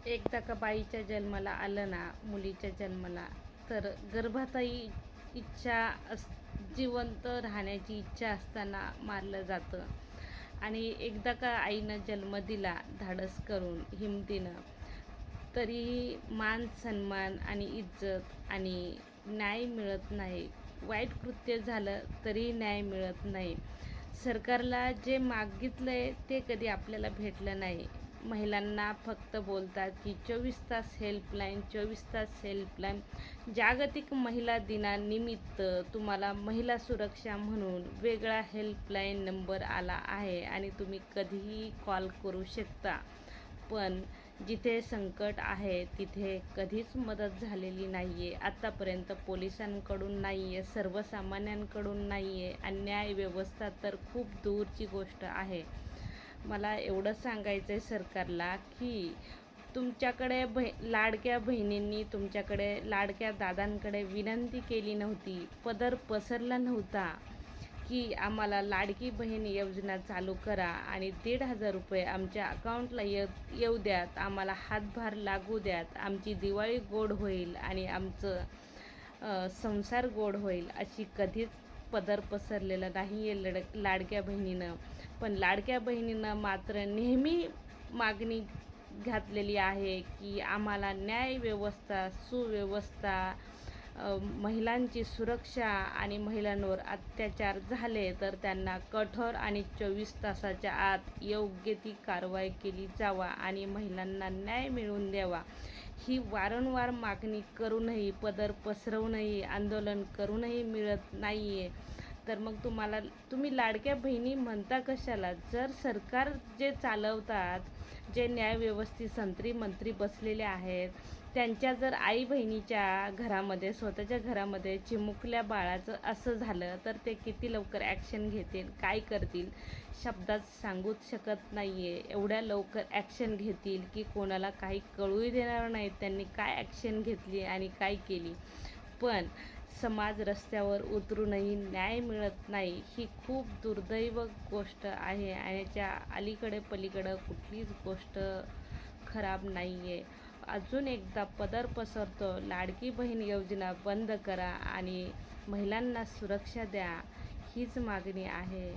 एकदा का बाईच्या जन्माला आलं ना, मुलीच्या जन्माला, तर गर्भातही इच्छा जिवंत राहण्याची इच्छा असताना मारलं जातं. आणि एकदा का आईनं जन्म दिला धाडस करून हिमतीनं, तरीही मान सन्मान आणि इज्जत आणि न्याय मिळत नाही. वाईट कृत्य झालं तरी न्याय मिळत नाही. सरकारला जे मागितलंय ते कधी आपल्याला भेटलं नाही. महिलांना फक्त बोलतात की 24 तास हेल्पलाईन, 24 तास हेल्पलाईन. जागतिक महिला दिनानिमित्त तुम्हाला महिला सुरक्षा म्हणून वेगळा हेल्पलाईन नंबर आला आहे आणि तुम्ही कधीही कॉल करू शकता. पण जिथे संकट आहे तिथे कधीच मदत झालेली नाही आहे. आत्तापर्यंत पोलिसांकडून नाही आहे, सर्वसामान्यांकडून नाही आहे. अन्याय व्यवस्था तर खूप दूरची गोष्ट आहे. मला एवढं सांगायचं आहे सरकारला की तुमच्याकडे लाडक्या बहिणींनी तुमच्याकडे लाडक्या दादांकडे विनंती केली नव्हती, पदर पसरला नव्हता की आम्हाला लाडकी बहीण योजना चालू करा आणि 1,500 रुपये आमच्या अकाउंटला येऊ द्यात, आम्हाला हातभार लागू द्यात, आमची दिवाळी गोड होईल आणि आमचं संसार गोड होईल. अशी कधीच पदर पसरलेलं नाही आहे लाडक्या बहिणीनं. पण लाडक्या बहिणीनं मात्र नेहमी मागणी घातलेली आहे की आम्हाला न्याय व्यवस्था, सुव्यवस्था, महिलांची सुरक्षा आणि महिलांवर अत्याचार झाले तर त्यांना कठोर आणि 24 तासाच्या आत योग्य ती कारवाई केली जावा आणि महिलांना न्याय मिळवून द्यावा. ही वारंवार मागणी करूनही, पदर पसरवूनही, आंदोलन करूनही मिळत नाही आहे. तर मग तुम्ही लाडक्या बहिणी म्हणता कशाला? जर सरकार जे चालवतात, जे न्यायव्यवस्थेत मंत्री बसलेले आहेत, त्यांच्या जर आई बहिणीच्या घरामध्ये, स्वतःच्या घरामध्ये चिमुकल्या बाळाचं असं झालं तर ते किती लवकर ॲक्शन घेतील, काय करतील, शब्दात सांगूच शकत नाही आहे. एवढ्या लवकर ॲक्शन घेतील की कोणाला काही कळूही देणार नाहीत त्यांनी काय ॲक्शन घेतली आणि काय केली. पण समाज रस्त्यावर उतरूनही न्याय मिळत नाही. ही खूप दुर्दैव गोष्ट आहे आणि याच्या अलीकडे पलीकडं कुठलीच गोष्ट खराब नाही आहे. अजून एकदा पदर पसरतो, लाडकी बहीण योजना बंद करा आणि महिलांना सुरक्षा द्या, हीच मागणी आहे.